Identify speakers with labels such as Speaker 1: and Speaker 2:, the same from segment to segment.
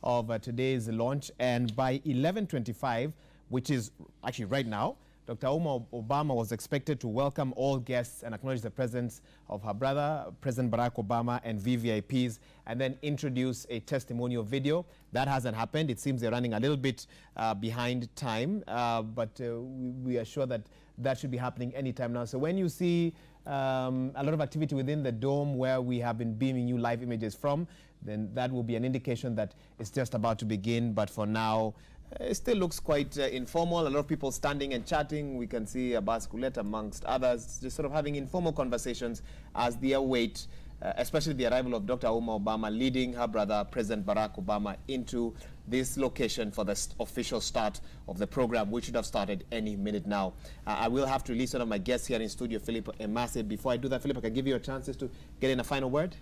Speaker 1: of today's launch. And by 11:25, which is actually right now, Dr. Auma Obama was expected to welcome all guests and acknowledge the presence of her brother, President Barack Obama, and VVIPs, and then introduce a testimonial video. That hasn't happened. It seems they're running a little bit behind time, but we are sure that that should be happening anytime now. So when you see a lot of activity within the dome where we have been beaming you live images from, then that will be an indication that it's just about to begin. But for now, it still looks quite informal. A lot of people standing and chatting. We can see Abbas Kulet amongst others, just sort of having informal conversations as they await, especially the arrival of Dr. Auma Obama leading her brother, President Barack Obama, into this location for the official start of the program, which should have started any minute now. I will have to release one of my guests here in studio, Philip Emase. Before I do that, Philip, I can give you a chance to get in a final word.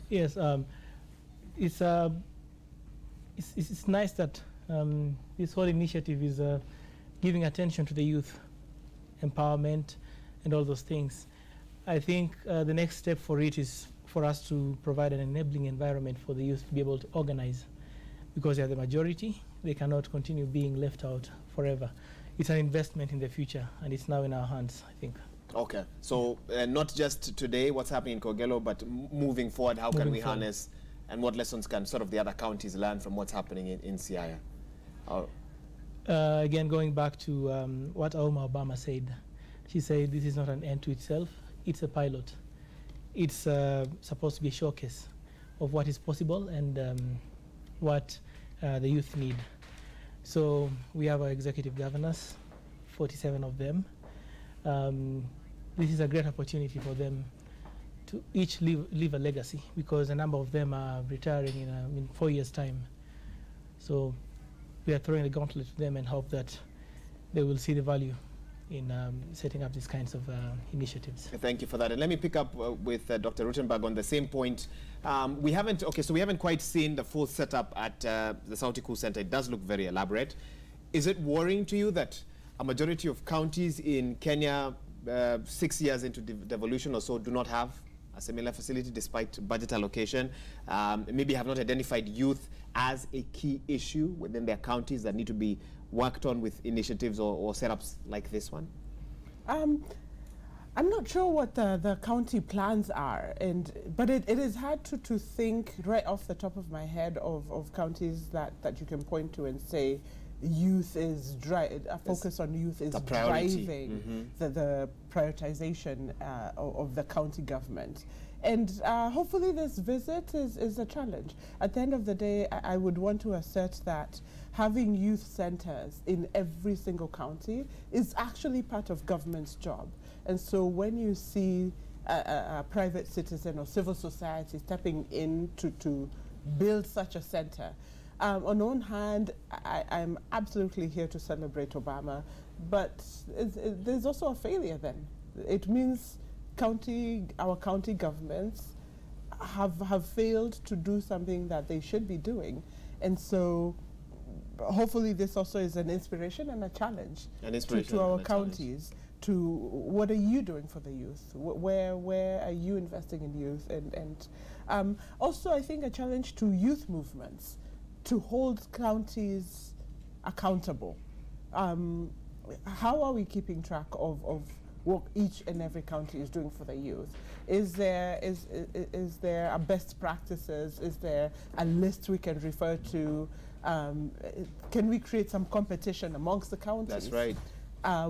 Speaker 2: Yes, it's nice that this whole initiative is giving attention to the youth, empowerment, and all those things. I think the next step for it is for us to provide an enabling environment for the youth to be able to organize, because they are the majority. They cannot continue being left out forever. It's an investment in the future, and it's now in our hands, I think.
Speaker 1: Okay, so not just today, what's happening in Kogelo, but moving forward, how can we harness, and what lessons can sort of the other counties learn from what's happening in Siaya?
Speaker 2: Again, going back to what Auma Obama said, she said this is not an end to itself, it's a pilot. It's supposed to be a showcase of what is possible and what the youth need. So we have our executive governors, 47 of them. This is a great opportunity for them to each leave a legacy, because a number of them are retiring in 4 years' time. So we are throwing the gauntlet to them and hope that they will see the value in setting up these kinds of initiatives.
Speaker 1: Thank you for that. And let me pick up with Dr. Rutenberg on the same point. We haven't quite seen the full setup at the Sauti Kuu Center. It does look very elaborate. Is it worrying to you that a majority of counties in Kenya, 6 years into devolution or so, do not have a similar facility despite budget allocation, maybe have not identified youth as a key issue within their counties that need to be worked on with initiatives or setups like this one?
Speaker 3: I'm not sure what the county plans are, but it is hard to think right off the top of my head of counties that you can point to and say youth is a focus on youth is driving the prioritization of the county government. And hopefully this visit is a challenge. At the end of the day, I would want to assert that having youth centers in every single county is actually part of government's job. And so when you see a private citizen or civil society stepping in to build such a center, on one hand, I'm absolutely here to celebrate Obama, but there's also a failure then. It means our county governments have failed to do something that they should be doing. And so hopefully this also is an inspiration and a challenge to our counties. To what are you doing for the youth? Where are you investing in youth? And also I think a challenge to youth movements to hold counties accountable. How are we keeping track of what each and every county is doing for the youth? Is there a best practices? Is there a list we can refer to? Can we create some competition amongst the counties?
Speaker 1: That's right.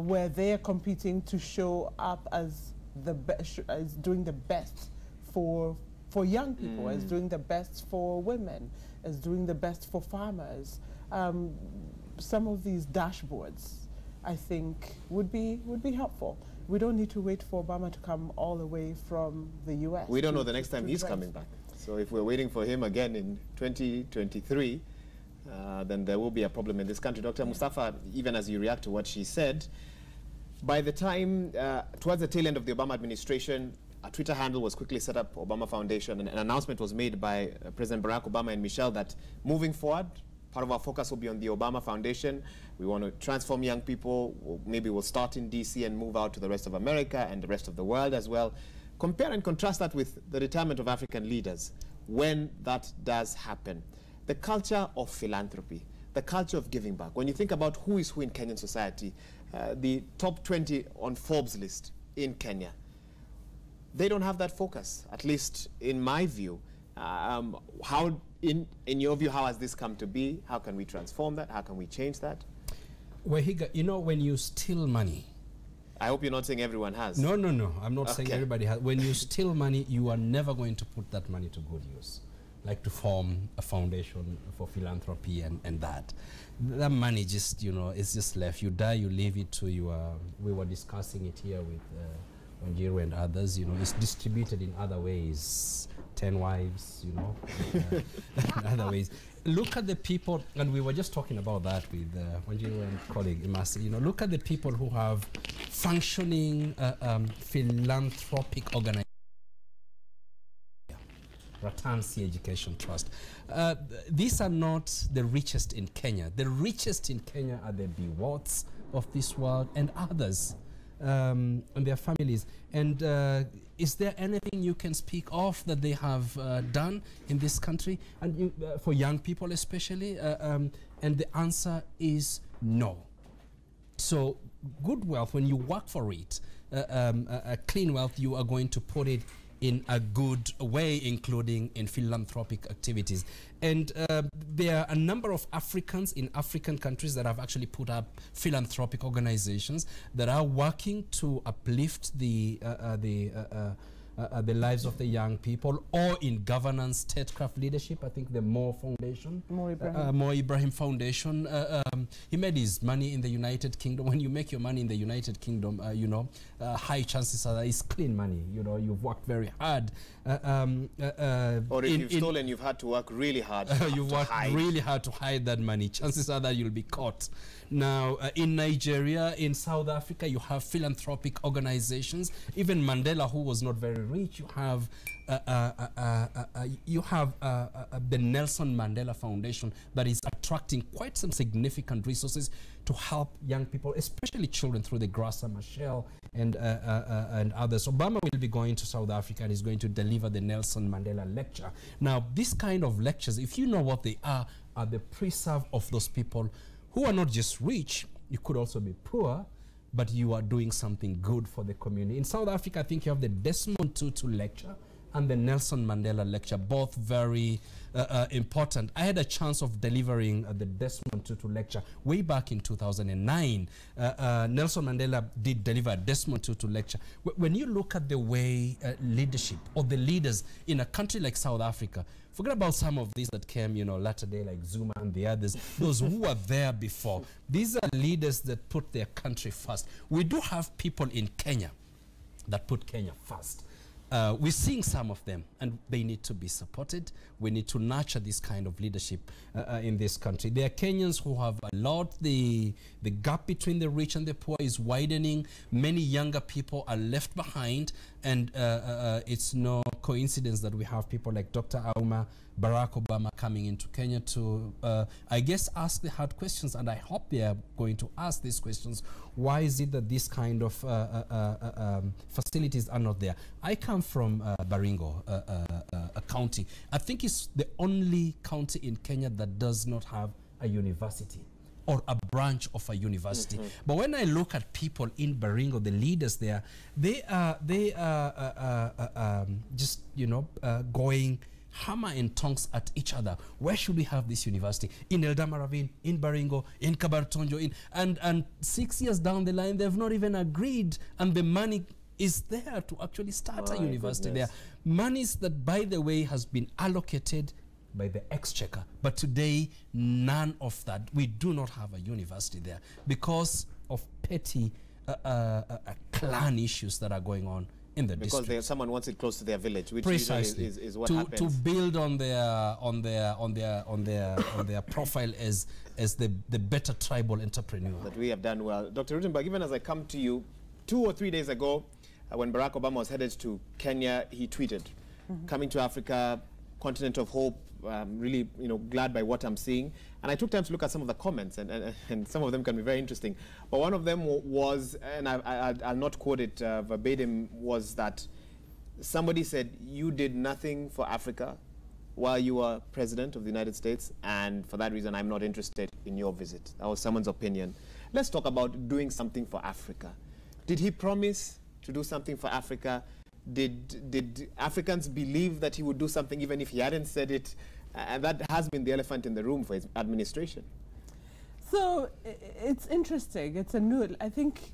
Speaker 3: Where they're competing to show up as doing the best for young people, as doing the best for women, as doing the best for farmers. Some of these dashboards, I think, would be helpful. We don't need to wait for Obama to come all the way from the U.S.
Speaker 1: We don't know the next time he's coming back. So if we're waiting for him again in 2023, then there will be a problem in this country. Dr. Mustafa, even as you react to what she said, by the time, towards the tail end of the Obama administration, a Twitter handle was quickly set up, Obama Foundation, and an announcement was made by President Barack Obama and Michelle that moving forward, part of our focus will be on the Obama Foundation. We want to transform young people. Maybe we'll start in DC and move out to the rest of America and the rest of the world as well. Compare and contrast that with the retirement of African leaders when that does happen. the culture of philanthropy, the culture of giving back. When you think about who is who in Kenyan society, the top 20 on Forbes list in Kenya, they don't have that focus, at least in my view. How, in your view, how has this come to be? How can we transform that? How can we change that?
Speaker 4: Wahiga, you know, when you steal money,
Speaker 1: I hope you're not saying everyone has.
Speaker 4: No, no, no. I'm not saying everybody has. When you steal money, you are never going to put that money to good use. Like to form a foundation for philanthropy and that. That money just, you know, it's just left. You die, you leave it to your, we were discussing it here with Wanjiru and others, you know, it's distributed in other ways. 10 wives, you know, in other ways. Look at the people, and we were just talking about that with Wanjiru and colleague Imasi, you know, look at the people who have functioning philanthropic organizations. Ratansi Education Trust. These are not the richest in Kenya. The richest in Kenya are the Biwots of this world and others, and their families. And is there anything you can speak of that they have done in this country, and for young people especially? And the answer is no. So good wealth, when you work for it, clean wealth, you are going to put it in a good way, including in philanthropic activities. And there are a number of Africans in African countries that have actually put up philanthropic organizations that are working to uplift the lives of the young people, or in governance, statecraft leadership. I think the Mo Foundation, Mo Ibrahim Foundation, he made his money in the United Kingdom. When you make your money in the United Kingdom, you know, high chances are that it's clean money. You know, you've worked very hard.
Speaker 1: Or if you've stolen, you've had to work really hard.
Speaker 4: You've worked really hard to hide that money. Chances are that you'll be caught. Now, in Nigeria, in South Africa, you have philanthropic organizations. Even Mandela, who was not very rich, you have the Nelson Mandela Foundation that is attracting quite some significant resources to help young people, especially children, through the Grasa Machel and others. Obama will be going to South Africa and is going to deliver the Nelson Mandela lecture. Now, this kind of lectures, if you know what they are the preserve of those people who are not just rich. You could also be poor, but you are doing something good for the community. In South Africa, I think you have the Desmond Tutu lecture and the Nelson Mandela lecture, both very important. I had a chance of delivering the Desmond Tutu lecture way back in 2009. Nelson Mandela did deliver a Desmond Tutu lecture. When you look at the way leadership or the leaders in a country like South Africa, forget about some of these that came, you know, latter day, like Zuma and the others, those who were there before. These are leaders that put their country first. We do have people in Kenya that put Kenya first. We're seeing some of them, and they need to be supported. We need to nurture this kind of leadership in this country. There are Kenyans who have allowed the gap between the rich and the poor is widening. Many younger people are left behind, and it's no coincidence that we have people like Dr. Auma, Barack Obama coming into Kenya to, I guess, ask the hard questions, and I hope they are going to ask these questions. Why is it that this kind of facilities are not there? I come from Baringo, a county. I think it's the only county in Kenya that does not have a university or a branch of a university. But when I look at people in Baringo, the leaders there, they are just, you know, going hammer and tongs at each other. Where should we have this university? In Eldama Ravine, in Baringo, in Kabartonjo, and 6 years down the line, they've not even agreed, and the money is there to actually start a university there. Monies that, by the way, has been allocated by the Exchequer, but today none of that. We do not have a university there because of petty clan issues that are going on in the district. Because
Speaker 1: someone wants it close to their village, which
Speaker 4: precisely
Speaker 1: is what happens.
Speaker 4: To build on their profile as the better tribal entrepreneur.
Speaker 1: That we have done well. Dr. Rutenberg, even as I come to you, 2 or 3 days ago, when Barack Obama was headed to Kenya, he tweeted, "Coming to Africa, continent of hope. Really, you know, glad by what I'm seeing." And I took time to look at some of the comments, and some of them can be very interesting. But one of them was, and I'll not quote it verbatim, was that somebody said, "You did nothing for Africa. while you were president of the United States, and for that reason, I'm not interested in your visit. That was someone's opinion. Let's talk about doing something for Africa. Did he promise to do something for Africa? Did Africans believe that he would do something even if he hadn't said it? And that has been the elephant in the room for his administration.
Speaker 3: So it's interesting. It's a new. I think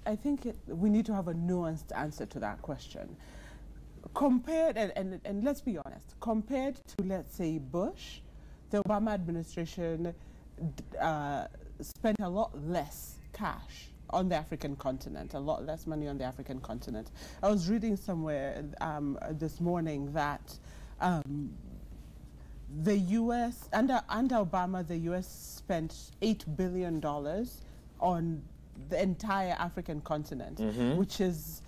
Speaker 3: we need to have a nuanced answer to that question. Compared, and let's be honest, compared to, let's say, Bush, the Obama administration spent a lot less cash on the African continent, a lot less money on the African continent. I was reading somewhere this morning that the U.S., under Obama, the U.S. spent $8 billion on the entire African continent, which is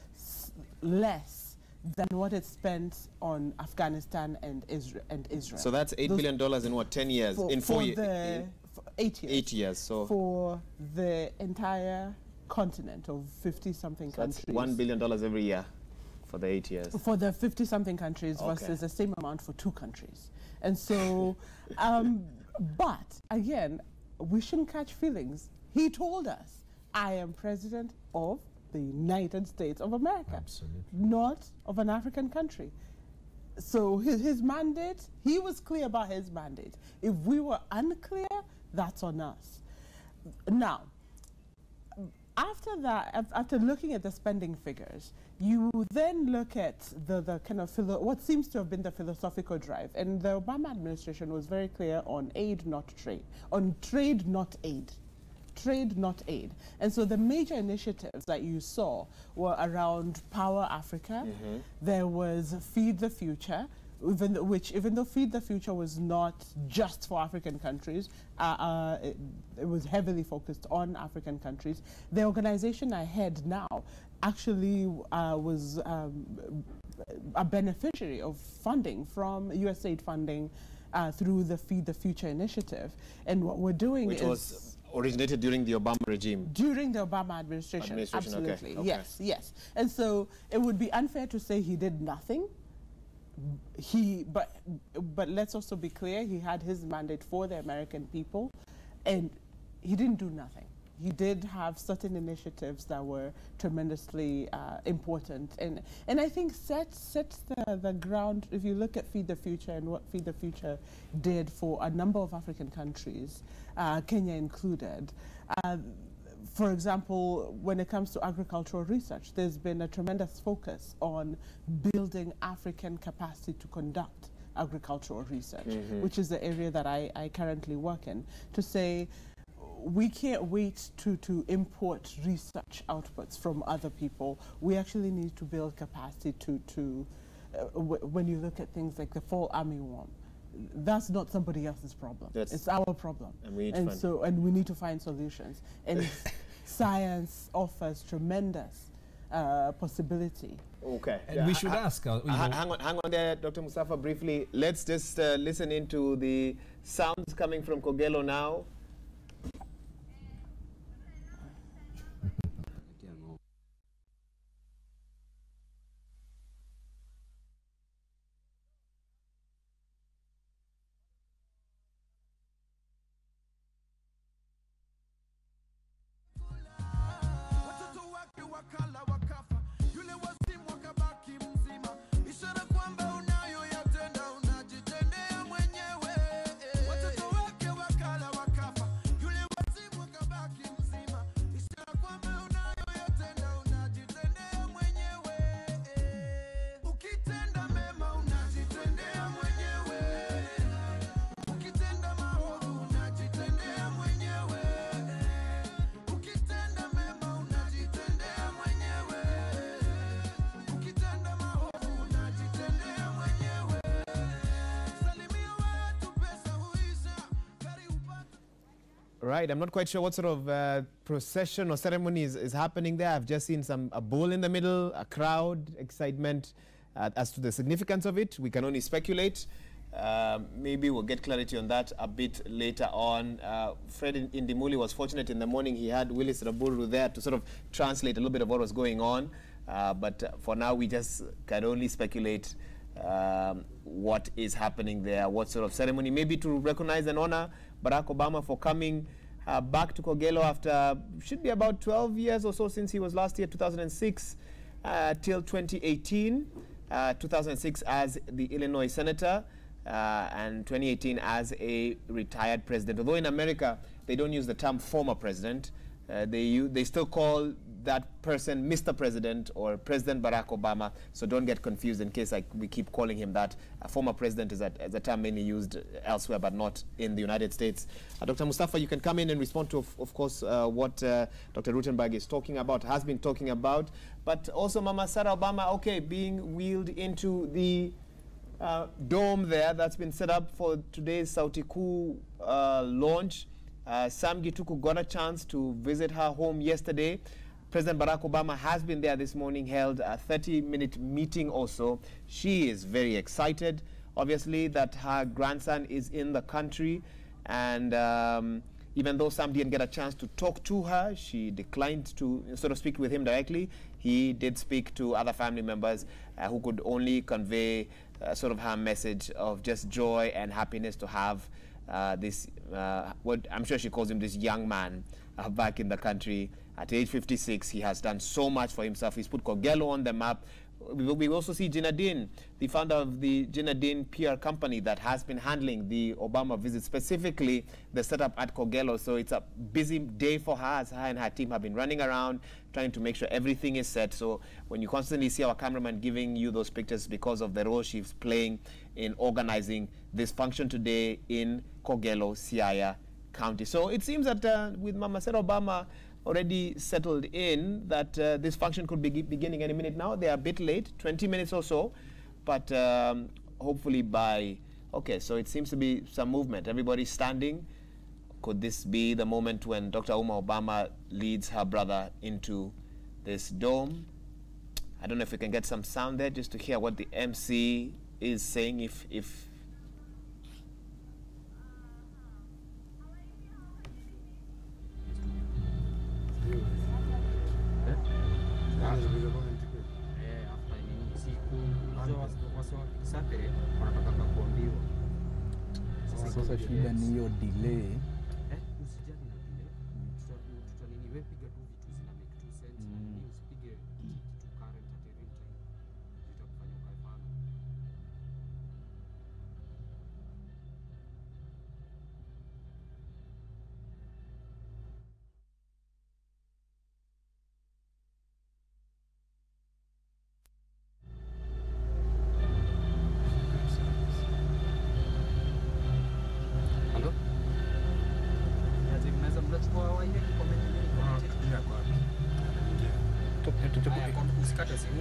Speaker 3: less than what it spent on Afghanistan and Israel.
Speaker 1: So that's $8 billion in what, 10 years? In 4 years?
Speaker 3: 8 years.
Speaker 1: 8 years. So
Speaker 3: for the entire continent of 50-something countries.
Speaker 1: That's $1 billion every year for the 8 years.
Speaker 3: For the 50-something countries versus the same amount for 2 countries. And so, but again, we shouldn't catch feelings. He told us, I am president of the United States of America,
Speaker 4: Absolutely.
Speaker 3: not of an African country. So his mandate, he was clear about his mandate. If we were unclear, that's on us. Now, after that, after looking at the spending figures, you then look at the kind of what seems to have been the philosophical drive. And the Obama administration was very clear on aid, not trade, on trade, not aid. Trade, not aid. And so the major initiatives that you saw were around Power Africa. There was Feed the Future, even though Feed the Future was not just for African countries, it was heavily focused on African countries. The organization I head now actually was a beneficiary of funding from USAID funding through the Feed the Future initiative. And what we're doing is
Speaker 1: originated during the Obama regime?
Speaker 3: During the Obama administration, absolutely.
Speaker 1: Okay.
Speaker 3: Yes, yes. And so it would be unfair to say he did nothing. But let's also be clear, he had his mandate for the American people, and he didn't do nothing. He did have certain initiatives that were tremendously important, and I think sets the ground. If you look at Feed the Future and what Feed the Future did for a number of African countries, Kenya included. For example, when it comes to agricultural research, there's been a tremendous focus on building African capacity to conduct agricultural research, which is the area that I currently work in, to say, we can't wait to import research outputs from other people. We actually need to build capacity when you look at things like the fall armyworm, that's not somebody else's problem. It's our problem.
Speaker 1: And we need
Speaker 3: and we need to find solutions. And science offers tremendous possibility.
Speaker 1: Okay.
Speaker 4: And we should ask.
Speaker 1: Hang on there, Dr. Mustafa, briefly. Let's just listen into the sounds coming from Kogelo now. Right, I'm not quite sure what sort of procession or ceremony is happening there. I've just seen a bull in the middle, a crowd, excitement. As to the significance of it, we can only speculate. Maybe we'll get clarity on that a bit later on. Fred Indimuli was fortunate in the morning. He had Willis Raburu there to sort of translate a little bit of what was going on. But for now, we just can only speculate what is happening there, what sort of ceremony, maybe to recognize and honor Barack Obama for coming back to Kogelo after, should be about 12 years or so since he was last here, 2006 till 2018. 2006 as the Illinois senator, and 2018 as a retired president. Although in America, they don't use the term former president. They still call that person Mr. President or President Barack Obama, so don't get confused in case we keep calling him that. A former president is a term mainly used elsewhere, but not in the United States. Dr. Mustafa, you can come in and respond to, of course, what Dr. Rutenberg is talking about, has been talking about, but also Mama Sarah Obama, okay, being wheeled into the dome there that's been set up for today's Sauti Kuu launch. Sam Gituku got a chance to visit her home yesterday. President Barack Obama has been there this morning, held a 30-minute meeting or so. She is very excited, obviously, that her grandson is in the country. And even though Sam didn't get a chance to talk to her, she declined to sort of speak with him directly. He did speak to other family members who could only convey sort of her message of just joy and happiness to have this, what I'm sure she calls him, this young man back in the country. At age 56, he has done so much for himself. He's put Kogelo on the map. We also see Gina Dean, the founder of the Gina Dean PR company that has been handling the Obama visit, specifically the setup at Kogelo. So it's a busy day for her, as her and her team have been running around trying to make sure everything is set. So when you constantly see our cameraman giving you those pictures, because of the role she's playing in organizing this function today in Kogelo, Siaya County. So it seems that with Mama Sarah Obama already settled in, that this function could be beginning any minute now. They are a bit late, 20 minutes or so, but hopefully by, okay, so it seems to be some movement. Everybody's standing. Could this be the moment when Dr. Uma Obama leads her brother into this dome? I don't know if we can get some sound there just to hear what the MC is saying, if
Speaker 5: Sasa shida ni hiyo delay.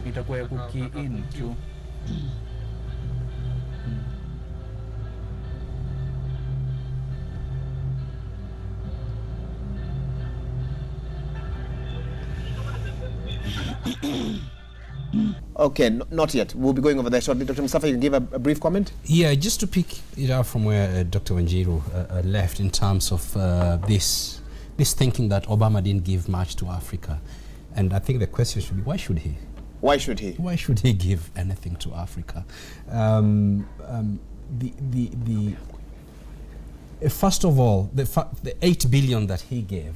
Speaker 5: Itakuwa ya key in tu.
Speaker 1: Okay, not yet. We'll be going over there shortly. Dr. Mustafa, you can give a brief comment?
Speaker 4: Yeah, just to pick it up from where Dr. Wanjiru left in terms of this thinking that Obama didn't give much to Africa. And I think the question should be, why should he?
Speaker 1: Why should he?
Speaker 4: Why should he give anything to Africa? First of all, the 8 billion that he gave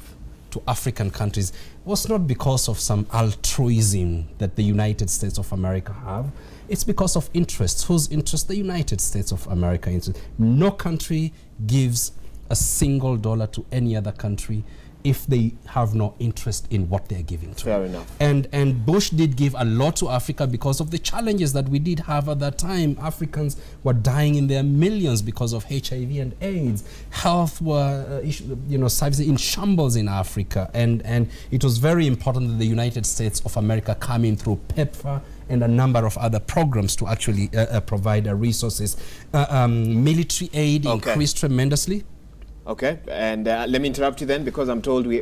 Speaker 4: to African countries was not because of some altruism that the United States of America have. It's because of interests. Whose interest? The United States of America interest. No country gives a single dollar to any other country if they have no interest in what they're giving to.
Speaker 1: Fair enough.
Speaker 4: And Bush did give a lot to Africa because of the challenges that we did have at that time. Africans were dying in their millions because of HIV and AIDS. Health were, services in shambles in Africa. And it was very important that the United States of America come in through PEPFAR and a number of other programs to actually provide resources. Military aid increased tremendously.
Speaker 1: Okay, and let me interrupt you then, because I'm told we